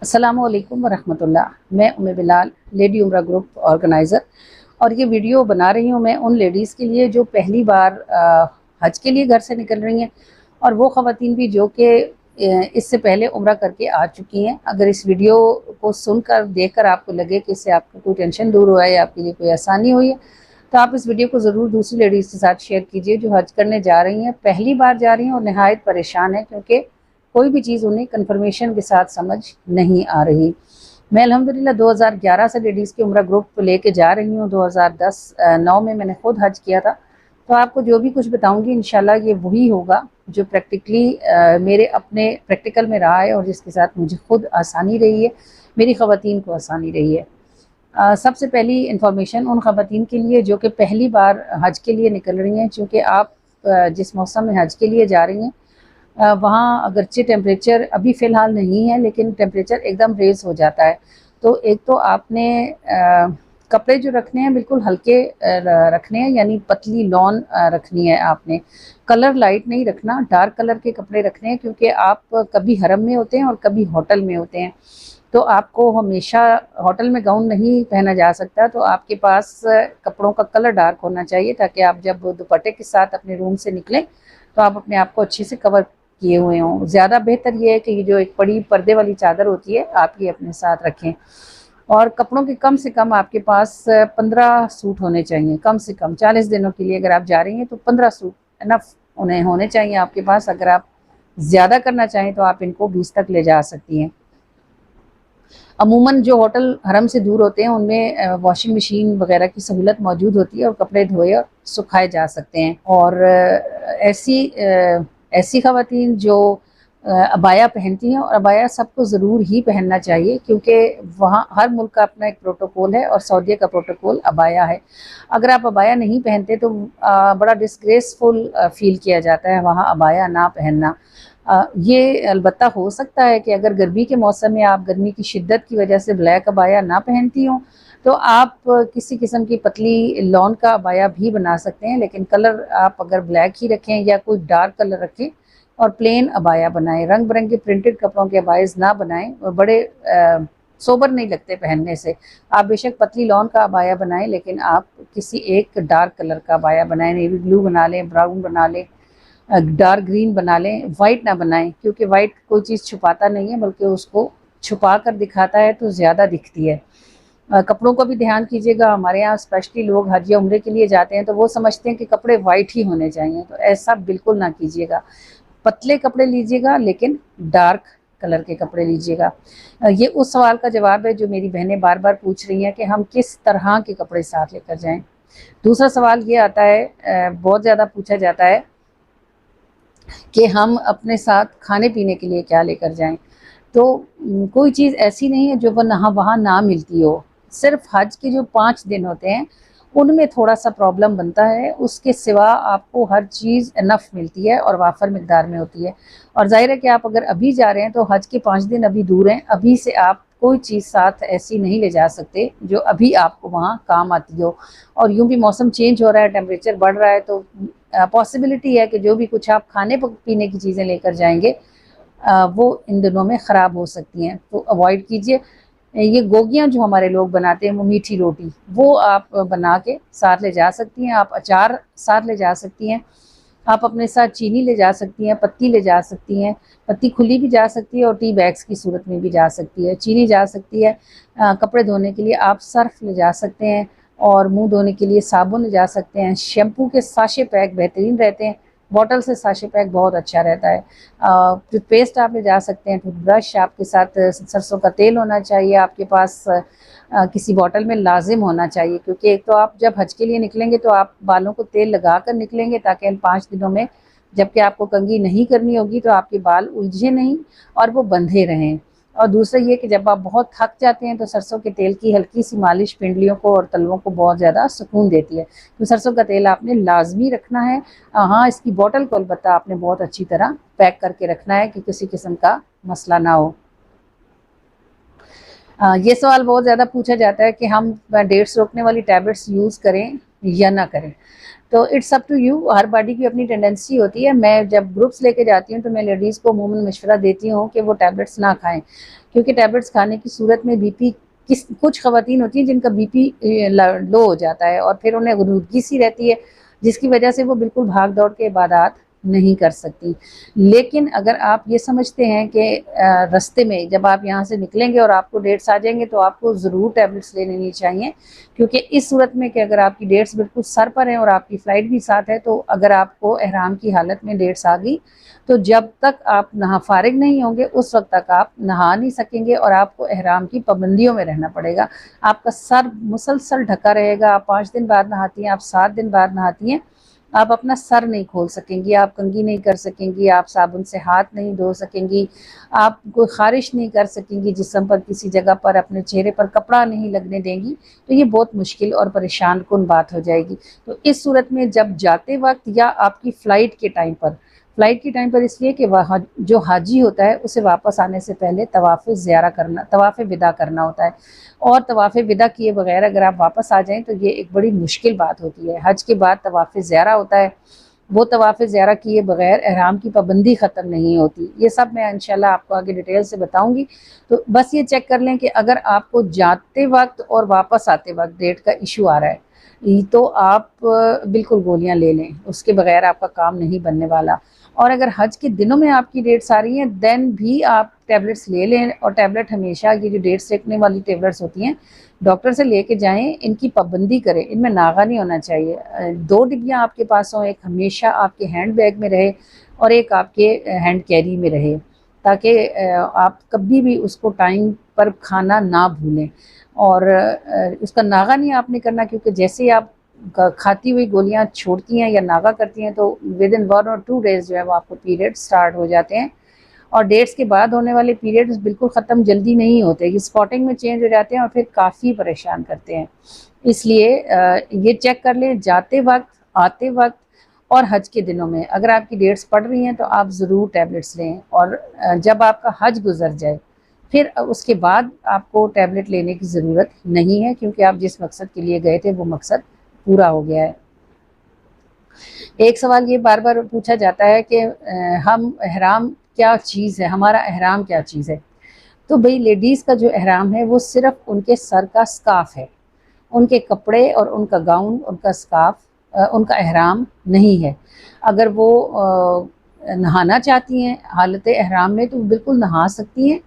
अस्सलामुअलैकुम वरहमतुल्लाह। मैं उम्मे बिलाल, लेडी उम्रा ग्रुप ऑर्गेनाइज़र, और ये वीडियो बना रही हूँ मैं उन लेडीज़ के लिए जो पहली बार हज के लिए घर से निकल रही हैं, और वो ख़वातीन भी जो कि इससे पहले उम्रा करके आ चुकी हैं। अगर इस वीडियो को सुनकर देखकर आपको लगे कि इससे आपको कोई टेंशन दूर हुआ है या आपके लिए कोई आसानी हुई है, तो आप इस वीडियो को ज़रूर दूसरी लेडीज़ के साथ शेयर कीजिए जो हज करने जा रही हैं, पहली बार जा रही हैं और नहायत परेशान है क्योंकि कोई भी चीज़ उन्हें कन्फर्मेशन के साथ समझ नहीं आ रही। मैं अल्हम्दुलिल्लाह 2011 से लेडीज़ की उम्रा ग्रुप लेके जा रही हूँ। 2009 में मैंने खुद हज किया था। तो आपको जो भी कुछ बताऊंगी इंशाल्लाह ये वही होगा जो प्रैक्टिकली मेरे अपने प्रैक्टिकल में रहा है और जिसके साथ मुझे खुद आसानी रही है, मेरी ख़वातीन को आसानी रही है। सबसे पहली इन्फॉर्मेशन उन ख़वातीन के लिए जो कि पहली बार हज के लिए निकल रही हैं, चूँकि आप जिस मौसम में हज के लिए जा रही हैं वहाँ अगरचे टेम्परेचर अभी फ़िलहाल नहीं है, लेकिन टेम्परेचर एकदम रेज़ हो जाता है। तो एक तो आपने कपड़े जो रखने हैं बिल्कुल हल्के रखने हैं, यानी पतली लॉन रखनी है आपने। कलर लाइट नहीं रखना, डार्क कलर के कपड़े रखने हैं क्योंकि आप कभी हरम में होते हैं और कभी होटल में होते हैं। तो आपको हमेशा होटल में गाउन नहीं पहना जा सकता, तो आपके पास कपड़ों का कलर डार्क होना चाहिए ताकि आप जब दुपट्टे के साथ अपने रूम से निकलें तो आप अपने आप को अच्छे से कवर किए हुए हों। ज़्यादा बेहतर ये है कि ये जो एक बड़ी पर्दे वाली चादर होती है आप ये अपने साथ रखें। और कपड़ों के कम से कम आपके पास 15 सूट होने चाहिए, कम से कम 40 दिनों के लिए अगर आप जा रही हैं तो 15 सूट इनफ उन्हें होने चाहिए आपके पास। अगर आप ज़्यादा करना चाहें तो आप इनको 20 तक ले जा सकती हैं। अमूमन जो होटल हरम से दूर होते हैं उनमें वॉशिंग मशीन वगैरह की सहूलत मौजूद होती है और कपड़े धोए और सुखाए जा सकते हैं। और ऐसी ख़वातीन जो अबाया पहनती हैं, और अबाया सबको ज़रूर ही पहनना चाहिए क्योंकि वहाँ हर मुल्क का अपना एक प्रोटोकॉल है और सऊदीया का प्रोटोकॉल अबाया है। अगर आप अबाया नहीं पहनते तो बड़ा डिस्ग्रेसफुल फ़ील किया जाता है वहाँ अबाया ना पहनना। ये अलबत्ता हो सकता है कि अगर गर्मी के मौसम में आप गर्मी की शिद्दत की वजह से ब्लैक अबाया ना पहनती हों तो आप किसी किस्म की पतली लॉन का अबाया भी बना सकते हैं, लेकिन कलर आप अगर ब्लैक ही रखें या कोई डार्क कलर रखें और प्लेन अबाया बनाएं। रंग बिरंगे प्रिंटेड कपड़ों के अबायज़ ना बनाएं, बड़े सोबर नहीं लगते पहनने से। आप बेशक पतली लॉन का अबाया बनाएं, लेकिन आप किसी एक डार्क कलर का अबाया बनाएं। नेवी ब्लू बना लें, ब्राउन बना लें, डार्क ग्रीन बना लें, वाइट ना बनाएं क्योंकि वाइट कोई चीज़ छुपाता नहीं है बल्कि उसको छुपा कर दिखाता है तो ज़्यादा दिखती है। कपड़ों को भी ध्यान कीजिएगा। हमारे यहाँ स्पेशली लोग हज या उम्रे के लिए जाते हैं तो वो समझते हैं कि कपड़े वाइट ही होने चाहिए, तो ऐसा बिल्कुल ना कीजिएगा। पतले कपड़े लीजिएगा लेकिन डार्क कलर के कपड़े लीजिएगा। ये उस सवाल का जवाब है जो मेरी बहनें बार बार पूछ रही हैं कि हम किस तरह के कपड़े साथ लेकर जाएं। दूसरा सवाल ये आता है, बहुत ज़्यादा पूछा जाता है कि हम अपने साथ खाने पीने के लिए क्या लेकर जाएं। तो कोई चीज़ ऐसी नहीं है जो वहाँ ना मिलती हो। सिर्फ हज के जो 5 दिन होते हैं उनमें थोड़ा सा प्रॉब्लम बनता है, उसके सिवा आपको हर चीज़ इनफ मिलती है और वाफर मिकदार में होती है। और जाहिर है कि आप अगर अभी जा रहे हैं तो हज के 5 दिन अभी दूर हैं, अभी से आप कोई चीज़ साथ ऐसी नहीं ले जा सकते जो अभी आपको वहाँ काम आती हो। और यूँ भी मौसम चेंज हो रहा है, टेम्परेचर बढ़ रहा है, तो पॉसिबिलिटी है कि जो भी कुछ आप खाने पीने की चीज़ें लेकर जाएंगे वो इन दिनों में ख़राब हो सकती हैं, तो अवॉइड कीजिए। ये गोगियाँ जो हमारे लोग बनाते हैं, वो मीठी रोटी, वो आप बना के साथ ले जा सकती हैं। आप अचार साथ ले जा सकती हैं। आप अपने साथ चीनी ले जा सकती हैं, पत्ती ले जा सकती हैं। पत्ती खुली भी जा सकती है और टी बैग्स की सूरत में भी जा सकती है। चीनी जा सकती है। कपड़े धोने के लिए आप सर्फ ले जा सकते हैं और मुंह धोने के लिए साबुन ले जा सकते हैं। शैम्पू के साशे पैक बेहतरीन रहते हैं, बॉटल से साशे पैक बहुत अच्छा रहता है। टूथपेस्ट आप ले जा सकते हैं। टूथब्रश आपके साथ सरसों का तेल होना चाहिए आपके पास, किसी बॉटल में लाजिम होना चाहिए, क्योंकि एक तो आप जब हज के लिए निकलेंगे तो आप बालों को तेल लगा कर निकलेंगे ताकि इन 5 दिनों में जबकि आपको कंघी नहीं करनी होगी तो आपके बाल उलझे नहीं और वो बंधे रहें। और दूसरा ये कि जब आप बहुत थक जाते हैं तो सरसों के तेल की हल्की सी मालिश पिंडलियों को और तलवों को बहुत ज़्यादा सुकून देती है। तो सरसों का तेल आपने लाजमी रखना है। हाँ, इसकी बोतल को अलबत्ता आपने बहुत अच्छी तरह पैक करके रखना है कि किसी किस्म का मसला ना हो। ये सवाल बहुत ज़्यादा पूछा जाता है कि हम डेट्स रोकने वाली टैबलेट्स यूज़ करें या ना करें। तो इट्स अप टू यू, हर बॉडी की अपनी टेंडेंसी होती है। मैं जब ग्रुप्स लेके जाती हूँ तो मैं लेडीज़ को अमूमन मशवरा देती हूँ कि वो टैबलेट्स ना खाएं, क्योंकि टैबलेट्स खाने की सूरत में बीपी कुछ ख़वातीन होती हैं जिनका बीपी लो हो जाता है और फिर उन्हें गुनूदगी सी रहती है, जिसकी वजह से वो बिल्कुल भाग दौड़ के इबादत नहीं कर सकती। लेकिन अगर आप ये समझते हैं कि रास्ते में जब आप यहाँ से निकलेंगे और आपको डेट्स आ जाएंगे तो आपको ज़रूर टैबलेट्स ले लेनी चाहिए, क्योंकि इस सूरत में कि अगर आपकी डेट्स बिल्कुल सर पर हैं और आपकी फ़्लाइट भी साथ है, तो अगर आपको एहराम की हालत में डेट्स आ गई तो जब तक आप नहा फारिग नहीं होंगे उस वक्त तक आप नहा नहीं सकेंगे और आपको एहराम की पाबंदियों में रहना पड़ेगा। आपका सर मुसलसल ढका रहेगा। आप 5 दिन बाद नहाती हैं, आप 7 दिन बाद नहाती हैं, आप अपना सर नहीं खोल सकेंगी, आप कंघी नहीं कर सकेंगी, आप साबुन से हाथ नहीं धो सकेंगी, आप कोई खारिश नहीं कर सकेंगी जिस्म पर, किसी जगह पर अपने चेहरे पर कपड़ा नहीं लगने देंगी। तो ये बहुत मुश्किल और परेशान कुन बात हो जाएगी। तो इस सूरत में जब जाते वक्त या आपकी फ़्लाइट के टाइम पर इसलिए कि वह जो हाजी होता है उसे वापस आने से पहले तवाफ़ विदा करना होता है, और तवाफ़ विदा किए बगैर अगर आप वापस आ जाएं तो ये एक बड़ी मुश्किल बात होती है। हज के बाद तवाफ़ ज़ियारा होता है, वो तवाफ़ ज़ियारा किए बगैर एहराम की पाबंदी ख़त्म नहीं होती। ये सब मैं इंशाल्लाह आपको आगे डिटेल से बताऊंगी। तो बस ये चेक कर लें कि अगर आपको जाते वक्त और वापस आते वक्त डेट का इशू आ रहा है तो आप बिल्कुल गोलियां ले लें, उसके बगैर आपका काम नहीं बनने वाला। और अगर हज के दिनों में आपकी डेट्स आ रही हैं देन भी आप टैबलेट्स ले लें, और टैबलेट हमेशा ये जो डेट्स रखने वाली टैबलेट्स होती हैं डॉक्टर से लेके जाएं, इनकी पाबंदी करें, इनमें नागा नहीं होना चाहिए। 2 डिब्बियाँ आपके पास हों, एक हमेशा आपके हैंड बैग में रहे और एक आपके हैंड कैरी में रहे, ताकि आप कभी भी उसको टाइम पर खाना ना भूलें। और उसका नागा नहीं आपने करना, क्योंकि जैसे ही आप खाती हुई गोलियां छोड़ती हैं या नागा करती हैं तो विद इन 1 और 2 डेज़ जो है वो आपको पीरियड स्टार्ट हो जाते हैं। और डेट्स के बाद होने वाले पीरियड्स बिल्कुल ख़त्म जल्दी नहीं होते, ये स्पॉटिंग में चेंज हो जाते हैं और फिर काफ़ी परेशान करते हैं। इसलिए ये चेक कर लें जाते वक्त, आते वक्त और हज के दिनों में अगर आपकी डेट्स पड़ रही हैं तो आप ज़रूर टैबलेट्स लें। और जब आपका हज गुजर जाए फिर उसके बाद आपको टैबलेट लेने की ज़रूरत नहीं है, क्योंकि आप जिस मकसद के लिए गए थे वो मकसद पूरा हो गया है। एक सवाल ये बार बार पूछा जाता है कि हम एहराम क्या चीज़ है, हमारा एहराम क्या चीज़ है। तो भाई लेडीज़ का जो एहराम है वो सिर्फ उनके सर का स्काफ है, उनके कपड़े और उनका गाउन, उनका स्काफ उनका एहराम नहीं है। अगर वो नहाना चाहती हैं हालत एहराम में तो बिल्कुल नहा सकती हैं,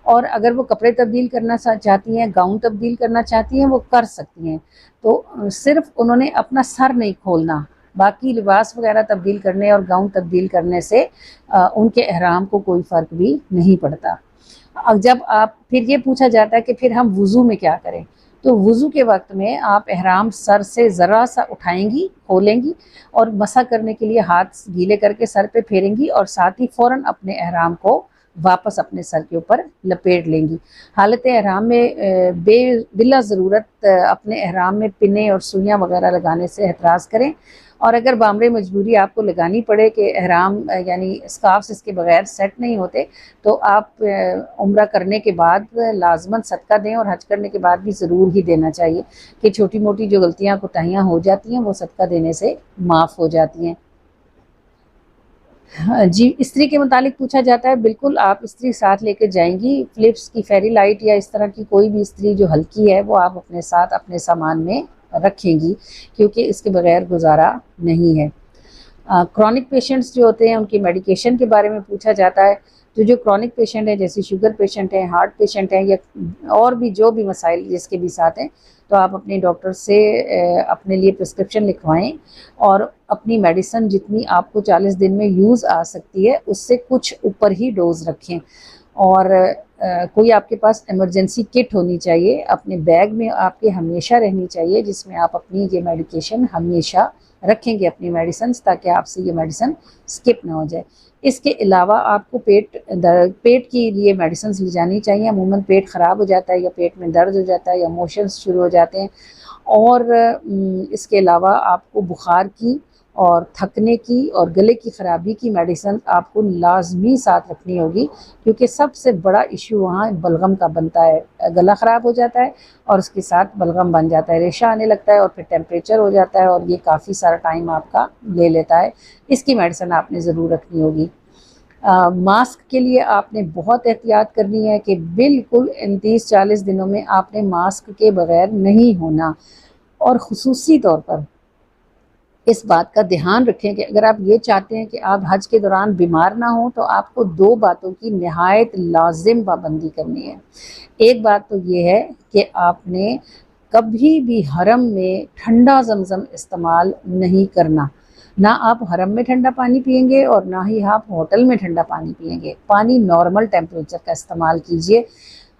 और अगर वो कपड़े तब्दील करना चाहती हैं, गाउन तब्दील करना चाहती हैं, वो कर सकती हैं। तो सिर्फ उन्होंने अपना सर नहीं खोलना, बाकी लिबास वगैरह तब्दील करने और गाउन तब्दील करने से उनके एहराम को कोई फ़र्क भी नहीं पड़ता। अब जब आप फिर ये पूछा जाता है कि फिर हम वज़ू में क्या करें, तो वज़ू के वक्त में आप एहराम सर से ज़रा सा उठाएंगी, खोलेंगी और मसा करने के लिए हाथ गीले करके सर पे फेरेंगी और साथ ही फ़ौरन अपने एहराम को वापस अपने सर के ऊपर लपेट लेंगी। हालत एहराम में बिला ज़रूरत अपने एहराम में पिने और सुइयाँ वगैरह लगाने से एहतराज़ करें, और अगर बामरे मजबूरी आपको लगानी पड़े कि एहराम यानी स्कार्फ्स इसके बगैर सेट नहीं होते, तो आप उम्रा करने के बाद लाजमन सदका दें, और हज करने के बाद भी ज़रूर ही देना चाहिए कि छोटी मोटी जो गलतियाँ कोताहियाँ हो जाती हैं वो सदका देने से माफ़ हो जाती हैं। हाँ जी, इस्त्री के मुतालिक पूछा जाता है, बिल्कुल आप इस्त्री साथ लेके जाएंगी। फ़िलिप्स की फेरी लाइट या इस तरह की कोई भी इस्त्री जो हल्की है वो आप अपने साथ अपने सामान में रखेंगी, क्योंकि इसके बगैर गुजारा नहीं है। क्रॉनिक पेशेंट्स जो होते हैं उनकी मेडिकेशन के बारे में पूछा जाता है। तो जो क्रॉनिक पेशेंट है जैसे शुगर पेशेंट हैं, हार्ट पेशेंट हैं, या और भी जो भी मसाइल जिसके भी साथ हैं, तो आप अपने डॉक्टर से अपने लिए प्रिस्क्रिप्शन लिखवाएं और अपनी मेडिसिन जितनी आपको 40 दिन में यूज़ आ सकती है उससे कुछ ऊपर ही डोज रखें। और कोई आपके पास इमरजेंसी किट होनी चाहिए, अपने बैग में आपके हमेशा रहनी चाहिए, जिसमें आप अपनी ये मेडिकेशन हमेशा रखेंगे, अपनी मेडिसिन, ताकि आपसे ये मेडिसिन स्किप ना हो जाए। इसके अलावा आपको पेट के लिए मेडिसिन ली जानी चाहिए। अमूमन पेट ख़राब हो जाता है या पेट में दर्द हो जाता है या मोशंस शुरू हो जाते हैं, और इसके अलावा आपको बुखार की और थकने की और गले की ख़राबी की मेडिसिन आपको लाजमी साथ रखनी होगी, क्योंकि सबसे बड़ा इशू वहाँ बलगम का बनता है। गला ख़राब हो जाता है और उसके साथ बलगम बन जाता है, रेशा आने लगता है और फिर टेम्परेचर हो जाता है और ये काफ़ी सारा टाइम आपका ले लेता है। इसकी मेडिसिन आपने ज़रूर रखनी होगी। मास्क के लिए आपने बहुत एहतियात करनी है कि बिल्कुल इन 30-40 दिनों में आपने मास्क के बग़ैर नहीं होना। और ख़ुसूसी तौर पर इस बात का ध्यान रखें कि अगर आप ये चाहते हैं कि आप हज के दौरान बीमार ना हो, तो आपको 2 बातों की नहायत लाजिम पाबंदी करनी है। एक बात तो ये है कि आपने कभी भी हरम में ठंडा ज़मज़म इस्तेमाल नहीं करना। ना आप हरम में ठंडा पानी पिएंगे और ना ही आप होटल में ठंडा पानी पिएंगे। पानी नॉर्मल टेम्परेचर का इस्तेमाल कीजिए।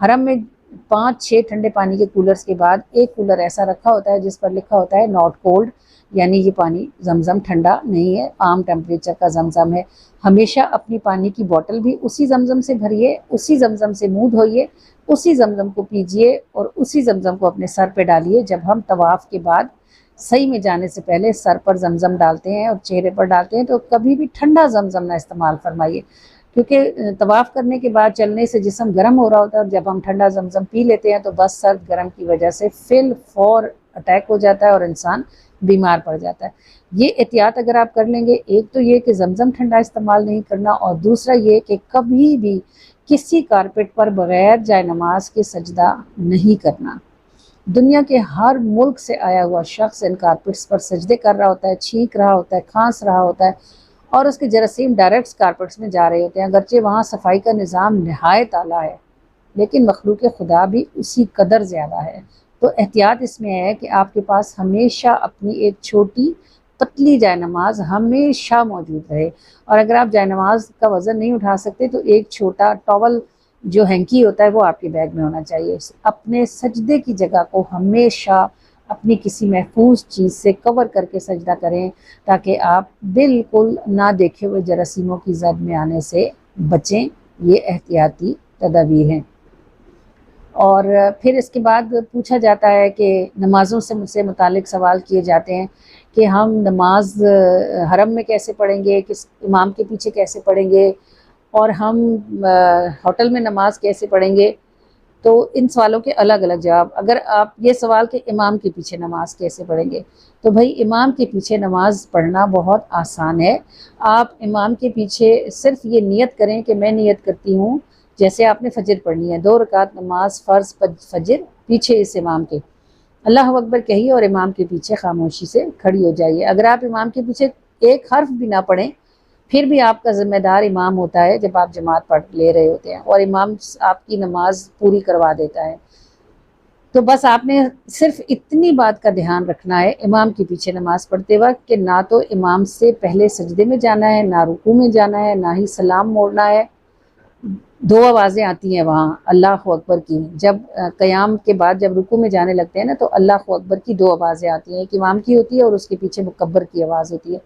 हरम में 5-6 ठंडे पानी के कूलर्स के बाद एक कूलर ऐसा रखा होता है जिस पर लिखा होता है नॉट कोल्ड, यानी ये पानी ज़मज़म ठंडा नहीं है, आम टेम्परेचर का ज़मज़म है। हमेशा अपनी पानी की बोतल भी उसी ज़मज़म से भरिए, उसी ज़मज़म से मुँह धोइए, उसी ज़मज़म को पीजिए और उसी ज़मज़म को अपने सर पे डालिए। जब हम तवाफ़ के बाद सही में जाने से पहले सर पर ज़मज़म डालते हैं और चेहरे पर डालते हैं, तो कभी भी ठंडा ज़मज़म ना इस्तेमाल फरमाइए, क्योंकि तवाफ़ करने के बाद चलने से जिस्म गर्म हो रहा होता है और जब हम ठंडा ज़मज़म पी लेते हैं तो बस सर्द गर्म की वजह से फिल फौर अटैक हो जाता है और इंसान बीमार पड़ जाता है। ये एहतियात अगर आप कर लेंगे, एक तो ये कि ज़मज़म ठंडा इस्तेमाल नहीं करना और दूसरा ये कि कभी भी किसी कारपेट पर बग़ैर जाए नमाज के सजदा नहीं करना। दुनिया के हर मुल्क से आया हुआ शख्स इन कारपेट्स पर सजदे कर रहा होता है, छींक रहा होता है, खांस रहा होता है और उसके जरासीम डायरेक्ट कारपेट्स में जा रहे होते हैं। अगरचे वहाँ सफाई का निज़ाम नहायत आला है, लेकिन मखलूक खुदा भी उसी कदर ज़्यादा है। तो एहतियात इसमें है कि आपके पास हमेशा अपनी एक छोटी पतली जायनमाज हमेशा मौजूद रहे, और अगर आप जायनमाज का वज़न नहीं उठा सकते तो एक छोटा टॉवल जो हैंकी होता है वो आपके बैग में होना चाहिए। अपने सजदे की जगह को हमेशा अपनी किसी महफूज चीज़ से कवर करके सजदा करें, ताकि आप बिल्कुल ना देखे हुए जरासीमों की जद में आने से बचें। ये एहतियाती तदाबीर हैं। और फिर इसके बाद पूछा जाता है कि नमाज़ों से मुझसे मुतालिक सवाल किए जाते हैं कि हम नमाज हरम में कैसे पढ़ेंगे, किस इमाम के पीछे कैसे पढ़ेंगे, और हम होटल में नमाज कैसे पढ़ेंगे। तो इन सवालों के अलग अलग जवाब। अगर आप ये सवाल कि इमाम के पीछे नमाज कैसे पढ़ेंगे, तो भाई इमाम के पीछे नमाज पढ़ना बहुत आसान है। आप इमाम के पीछे सिर्फ ये नियत करें कि मैं नियत करती हूँ, जैसे आपने फजर पढ़नी है, 2 रकात नमाज फ़र्ज़ फजर पीछे इस इमाम के, अल्लाह अकबर कहिए और इमाम के पीछे खामोशी से खड़ी हो जाइए। अगर आप इमाम के पीछे एक हर्फ भी ना पढ़ें, फिर भी आपका ज़िम्मेदार इमाम होता है जब आप जमात पढ़ ले रहे होते हैं, और इमाम आपकी नमाज पूरी करवा देता है। तो बस आपने सिर्फ इतनी बात का ध्यान रखना है इमाम के पीछे नमाज पढ़ते वक्त कि ना तो इमाम से पहले सजदे में जाना है, ना रुकू में जाना है, ना ही सलाम मोड़ना है। 2 आवाज़ें आती हैं वहाँ अल्लाह अकबर की, जब क़याम के बाद जब रुकू में जाने लगते हैं ना, तो अल्लाह अकबर की 2 आवाज़ें आती हैं, एक इमाम की होती है और उसके पीछे मुकब्बर की आवाज़ होती है।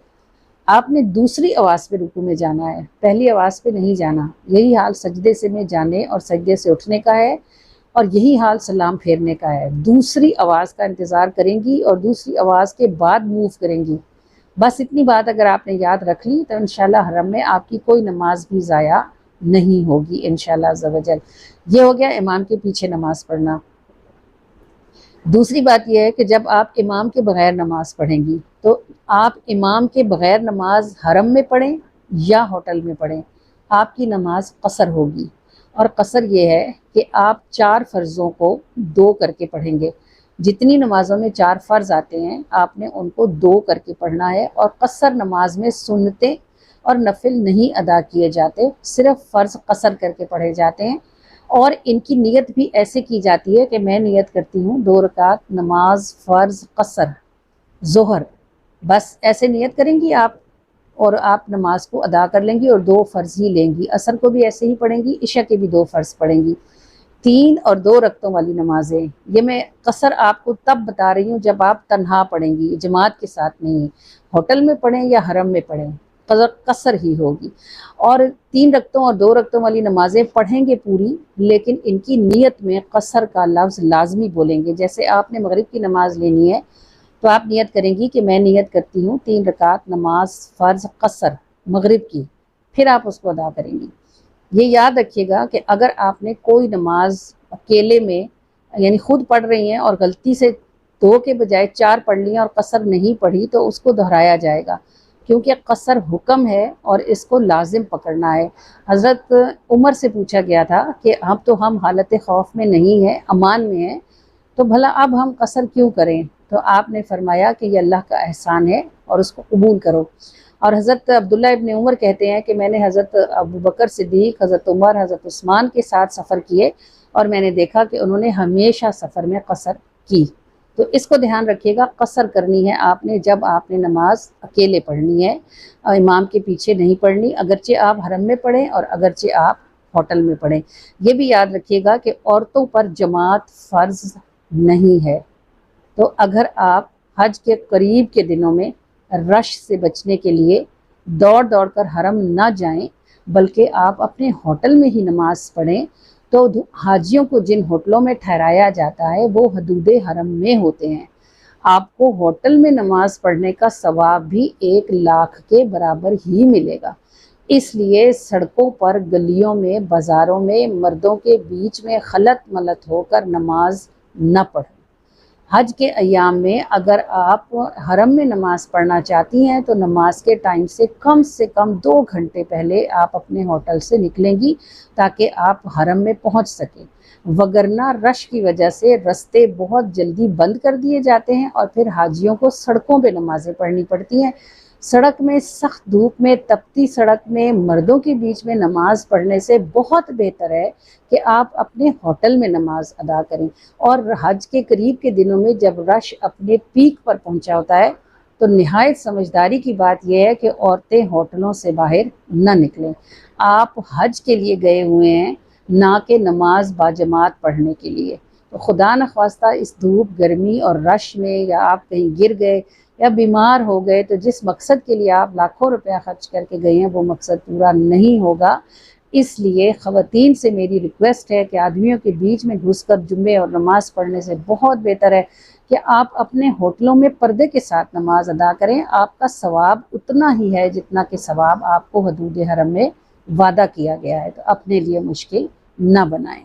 आपने दूसरी आवाज़ पे रुकू में जाना है, पहली आवाज़ पे नहीं जाना। यही हाल सजदे से में जाने और सजदे से उठने का है, और यही हाल सलाम फेरने का है। दूसरी आवाज़ का इंतज़ार करेंगी और दूसरी आवाज़ के बाद मूव करेंगी। बस इतनी बात अगर आपने याद रख ली तो इंशाल्लाह हरम में आपकी कोई नमाज भी ज़ाया नहीं होगी इंशाल्लाह अज़्ज़ा वजल। ये हो गया इमाम के पीछे नमाज पढ़ना। दूसरी बात यह है कि जब आप इमाम के बग़ैर नमाज पढ़ेंगी, तो आप इमाम के बग़ैर नमाज हरम में पढ़ें या होटल में पढ़ें, आपकी नमाज कसर होगी। और कसर ये है कि आप 4 फ़र्ज़ों को 2 करके पढ़ेंगे। जितनी नमाज़ों में 4 फ़र्ज़ आते हैं आपने उनको 2 करके पढ़ना है। और कसर नमाज में सुन्नतें और नफिल नहीं अदा किए जाते, सिर्फ़ फ़र्ज़ कसर करके पढ़े जाते हैं। और इनकी नियत भी ऐसे की जाती है कि मैं नियत करती हूँ 2 रकात नमाज फ़र्ज़ कसर ज़ोहर, बस ऐसे नियत करेंगी आप और आप नमाज को अदा कर लेंगी और 2 फ़र्ज़ ही लेंगी। असर को भी ऐसे ही पढ़ेंगी, इशा के भी 2 फ़र्ज़ पढ़ेंगी। 3 और 2 रकतों वाली नमाज़ें, ये मैं कसर आपको तब बता रही हूँ जब आप तन्हा पढ़ेंगी, जमात के साथ नहीं। होटल में पढ़ें या हरम में पढ़ें, कसर ही होगी। और 3 रकतों और 2 रकतों वाली नमाज़ें पढ़ेंगे पूरी, लेकिन इनकी नीयत में कसर का लफ्ज़ लाजमी बोलेंगे। जैसे आपने मगरिब की नमाज़ लेनी है तो आप नियत करेंगी कि मैं नियत करती हूँ 3 रकात नमाज फ़र्ज़ क़सर मगरिब की, फिर आप उसको अदा करेंगी। ये याद रखिएगा कि अगर आपने कोई नमाज अकेले में यानी खुद पढ़ रही हैं और गलती से 2 के बजाय 4 पढ़ ली और कसर नहीं पढ़ी तो उसको दोहराया जाएगा, क्योंकि कसर हुक्म है और इसको लाजिम पकड़ना है। हज़रत उमर से पूछा गया था कि अब तो हम हालत खौफ में नहीं हैं, अमान में हैं, तो भला अब हम कसर क्यों करें? तो आपने फरमाया कि ये अल्लाह का एहसान है और उसको कबूल करो। और हज़रत अब्दुल्ला इब्न उमर कहते हैं कि मैंने हज़रत अबू बकर सिद्दीक़, हज़रत उमर, हज़रत उस्मान के साथ सफ़र किए और मैंने देखा कि उन्होंने हमेशा सफ़र में कसर की। तो इसको ध्यान रखिएगा, कसर करनी है आपने जब आपने नमाज अकेले पढ़नी है, इमाम के पीछे नहीं पढ़नी, अगरचे आप हरम में पढ़ें और अगरचे आप होटल में पढ़ें। ये भी याद रखिएगा कि औरतों पर जमात फ़र्ज़ नहीं है। तो अगर आप हज के करीब के दिनों में रश से बचने के लिए दौड़ दौड़ कर हरम ना जाएं, बल्कि आप अपने होटल में ही नमाज पढ़ें, तो हाजियों को जिन होटलों में ठहराया जाता है वो हदूद हरम में होते हैं। आपको होटल में नमाज पढ़ने का सवाब भी 1 लाख के बराबर ही मिलेगा। इसलिए सड़कों पर, गलियों में, बाज़ारों में, मर्दों के बीच में खलत मलत होकर नमाज न पढ़ें। हज के अयाम में अगर आप हरम में नमाज़ पढ़ना चाहती हैं तो नमाज के टाइम से कम 2 घंटे पहले आप अपने होटल से निकलेंगी ताकि आप हरम में पहुंच सकें। वगरना रश की वजह से रास्ते बहुत जल्दी बंद कर दिए जाते हैं और फिर हाजियों को सड़कों पे नमाज़ें पढ़नी पड़ती हैं। सड़क में, सख्त धूप में, तपती सड़क में मर्दों के बीच में नमाज पढ़ने से बहुत बेहतर है कि आप अपने होटल में नमाज अदा करें। और हज के करीब के दिनों में जब रश अपने पीक पर पहुंचा होता है तो निहायत समझदारी की बात यह है कि औरतें होटलों से बाहर न निकलें। आप हज के लिए गए हुए हैं, ना कि नमाज बाजमात पढ़ने के लिए। तो खुदा न ख्वास्ता इस धूप, गर्मी और रश में या आप कहीं गिर गए या बीमार हो गए तो जिस मकसद के लिए आप लाखों रुपया खर्च करके गए हैं वो मकसद पूरा नहीं होगा। इसलिए ख़वातीन से मेरी रिक्वेस्ट है कि आदमियों के बीच में घुसकर जुम्मे और नमाज़ पढ़ने से बहुत बेहतर है कि आप अपने होटलों में पर्दे के साथ नमाज अदा करें। आपका सवाब उतना ही है जितना कि सवाब आपको हदूद हरम में वादा किया गया है। तो अपने लिए मुश्किल न बनाएं।